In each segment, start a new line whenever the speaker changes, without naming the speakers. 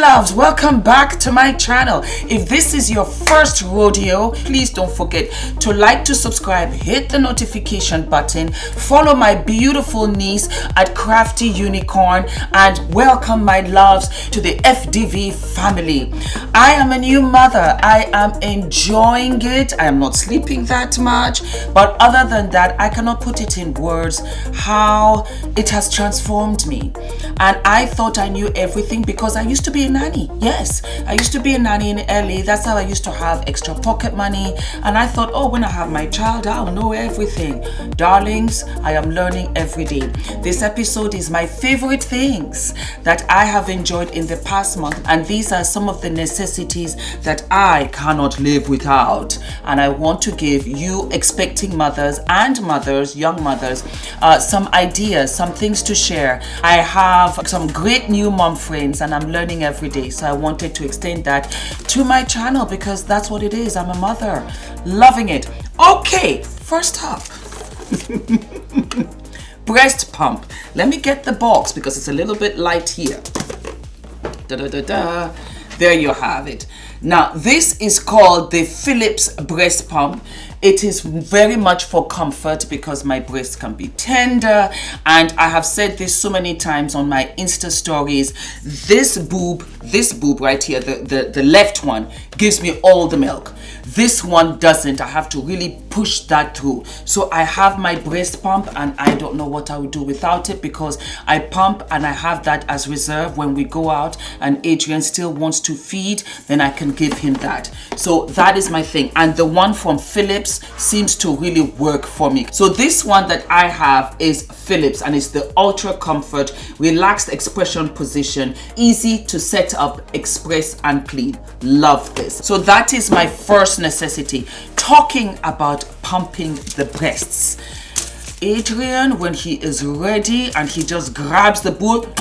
loves, welcome back to my channel. If this is your first rodeo, please don't forget to like, to subscribe, hit the notification button, follow my beautiful niece at KRAFTY Unicorn, and welcome my loves to the F.D.V family. I am a new mother. I am enjoying it. I am not sleeping that much, but other than that, I cannot put it in words how it has transformed me. And I thought I knew everything because I used to be a nanny. Yes, I used to be a nanny in LA. That's how I used to have extra pocket money. And I thought, oh, when I have my child, I'll know everything. Darlings, I am learning every day. This episode is my favorite things that I have enjoyed in the past month. And these are some of the necessities that I cannot live without. And I want to give you expecting mothers and mothers, young mothers, some ideas, some things to share. I have some great new mom friends and I'm learning every day. So I wanted to extend that to my channel because that's what it is. I'm a mother, loving it. Okay, first up, breast pump. Let me get the box because it's a little bit light here. There you have it. Now, this is called the Philips breast pump. It is very much for comfort because my breasts can be tender, and I have said this so many times on my Insta stories. This boob right here, the left one, gives me all the milk. This one doesn't. I have to really push that through. So I have my breast pump and I don't know what I would do without it because I pump and I have that as reserve when we go out and Adrian still wants to feed, then I can give him that. So that is my thing. And the one from Philips seems to really work for me. So this one that I have is Philips and it's the Ultra Comfort Relaxed Expression Position, easy to set up, express and clean. Love this. So that is my first necessity. Talking about pumping the breasts. Adrian, when he is ready and he just grabs the boob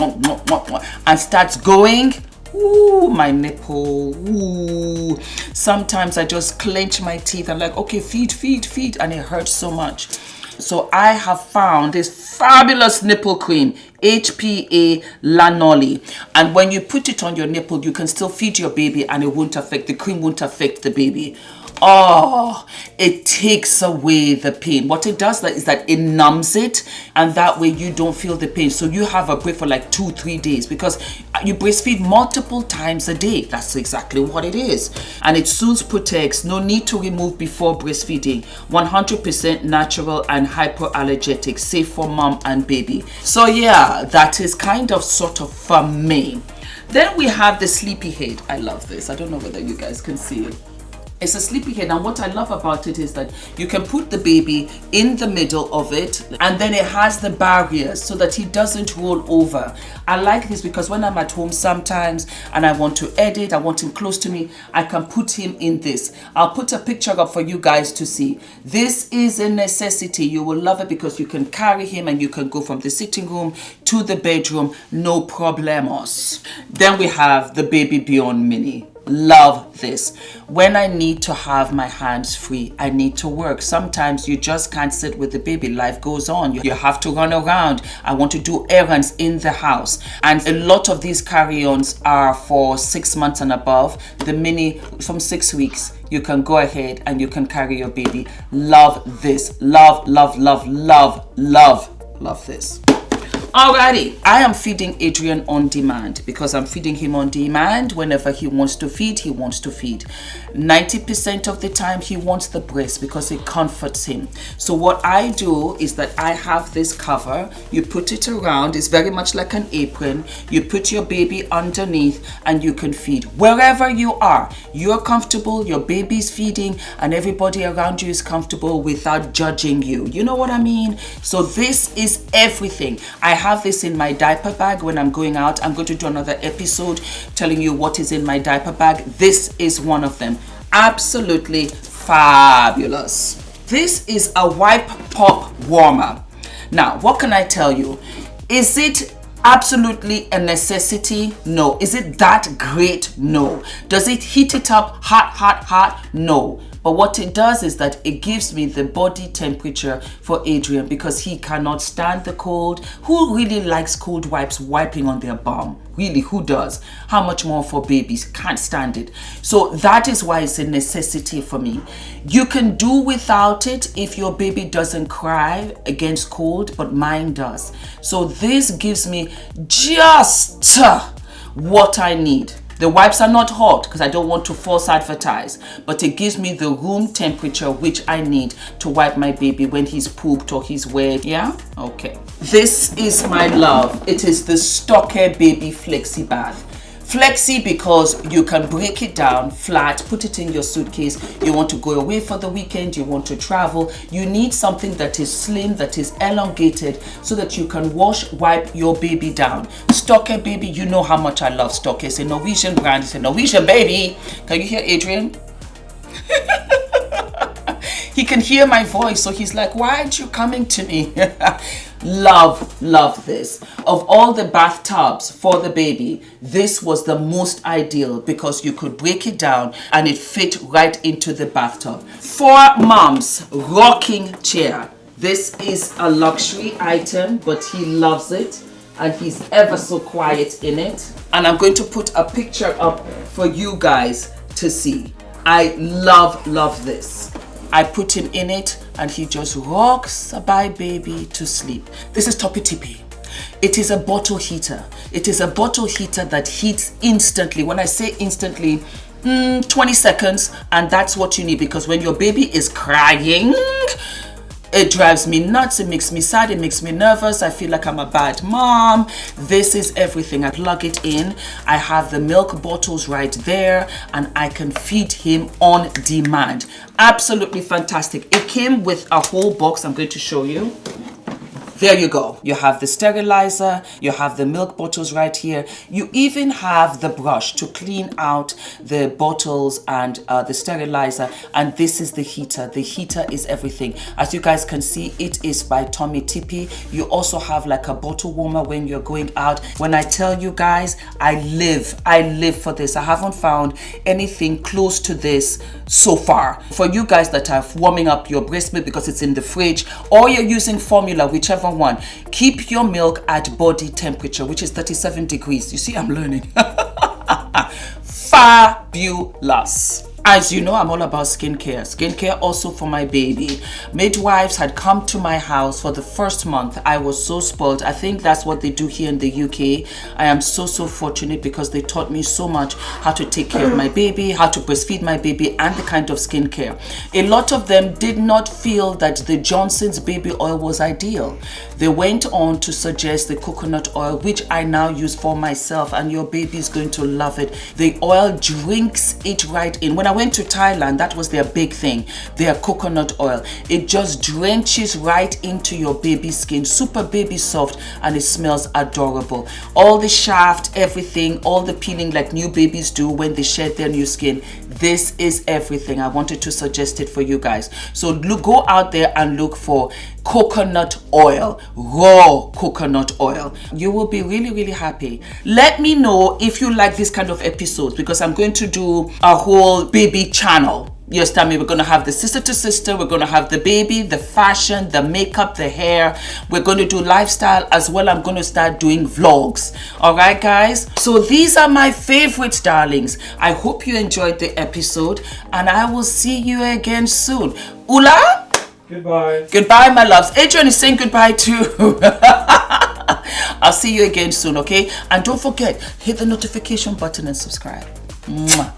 and starts going, ooh, my nipple, ooh. Sometimes I just clench my teeth and like, okay, feed, and it hurts so much. So I have found this fabulous nipple cream, HPA Lanolly, and when you put it on your nipple, you can still feed your baby and it won't affect, the cream won't affect the baby. Oh, it takes away the pain. What it does is that it numbs it, and that way you don't feel the pain. So you have a break for like 2-3 days because you breastfeed multiple times a day. That's exactly what it is. And it soothes, protects, no need to remove before breastfeeding. 100% natural and hypoallergenic, safe for mom and baby. So yeah, that is kind of sort of for me. Then we have the Sleepyhead. I love this. I don't know whether you guys can see it. It's a Sleepyhead, and what I love about it is that you can put the baby in the middle of it and then it has the barriers so that he doesn't roll over. I like this because when I'm at home sometimes and I want to edit, I want him close to me, I can put him in this. I'll put a picture up for you guys to see. This is a necessity. You will love it because you can carry him and you can go from the sitting room to the bedroom, no problemos. Then we have the Baby Beyond Mini. Love this. When I need to have my hands free, I need to work. Sometimes you just can't sit with the baby. Life goes on. You have to run around. I want to do errands in the house. And a lot of these carry-ons are for 6 months and above. The mini from 6 weeks. You can go ahead and you can carry your baby. Love this. Love this. Alrighty, I am feeding Adrian on demand because I'm feeding him on demand. Whenever he wants to feed, he wants to feed. 90% of the time he wants the breast because it comforts him. So what I do is that I have this cover. You put it around. It's very much like an apron. You put your baby underneath and you can feed. Wherever you are, you're comfortable, your baby's feeding, and everybody around you is comfortable without judging you. You know what I mean? So this is everything. I have this in my diaper bag when I'm going out. I'm going to do another episode telling you what is in my diaper bag. This is one of them. Absolutely fabulous. This is a wipe pop warmer. Now, what can I tell you? Is it absolutely a necessity? No. Is it that great? No. Does it heat it up hot? No. But what it does is that it gives me the body temperature for Adrian, because he cannot stand the cold. Who really likes cold wipes wiping on their bum? Really, who does? How much more for babies? Can't stand it. So that is why it's a necessity for me. You can do without it if your baby doesn't cry against cold, but mine does. So this gives me just what I need. The wipes are not hot because I don't want to false advertise, but it gives me the room temperature which I need to wipe my baby when he's pooped or he's wet. Yeah? Okay. This is my love. It is the Stocker Baby Flexi Bath. Flexi because you can break it down flat, put it in your suitcase. You want to go away for the weekend, you want to travel. You need something that is slim, that is elongated, so that you can wipe your baby down. Stocker Baby, you know how much I love Stocker. It's a Norwegian brand, it's a Norwegian baby. Can you hear Adrian? He can hear my voice, so he's like, why aren't you coming to me? Love this. Of all the bathtubs for the baby, this was the most ideal because you could break it down and it fit right into the bathtub. For moms, rocking chair. This is a luxury item, but he loves it and he's ever so quiet in it. And I'm going to put a picture up for you guys to see. I love this. I put him in it and he just rocks by baby to sleep. This is Toppy Tippy. It is a bottle heater. It is a bottle heater that heats instantly. When I say instantly, 20 seconds, and that's what you need, because when your baby is crying, it drives me nuts, it makes me sad, it makes me nervous. I feel like I'm a bad mom. This is everything. I plug it in. I have the milk bottles right there and I can feed him on demand. Absolutely fantastic. It came with a whole box. I'm going to show you. There you go. You have the sterilizer, you have the milk bottles right here. You even have the brush to clean out the bottles and the sterilizer. And this is the heater. The heater is everything. As you guys can see, it is by Tommy Tippy. You also have like a bottle warmer when you're going out. When I tell you guys, I live for this. I haven't found anything close to this so far. For you guys that are warming up your breast milk because it's in the fridge, or you're using formula, whichever one, keep your milk at body temperature, which is 37 degrees. You see, I'm learning. Fabulous. As you know, I'm all about skincare. Skincare also for my baby. Midwives had come to my house for the first month. I was so spoiled. I think that's what they do here in the UK. I am so fortunate because they taught me so much how to take care of my baby, how to breastfeed my baby, and the kind of skincare. A lot of them did not feel that the Johnson's baby oil was ideal. They went on to suggest the coconut oil, which I now use for myself, and your baby is going to love it. The oil drinks it right in. When I went to Thailand, that was their big thing, their coconut oil. It just drenches right into your baby's skin, super baby soft, and it smells adorable. All the shaft, everything, all the peeling like new babies do when they shed their new skin. This is everything. I wanted to suggest it for you guys. So look, go out there and look for coconut oil, raw coconut oil. You will be really happy. Let me know if you like this kind of episodes, because I'm going to do a whole baby channel. You understand me? We're going to have the sister to sister, we're going to have the baby, the fashion, the makeup, the hair. We're going to do lifestyle as well. I'm going to start doing vlogs. All right, guys? So these are my favorites, darlings. I hope you enjoyed the episode, and I will see you again soon. Ula?
Goodbye.
Goodbye, my loves. Adrian is saying goodbye too. I'll see you again soon, okay? And don't forget, hit the notification button and subscribe. Mwah.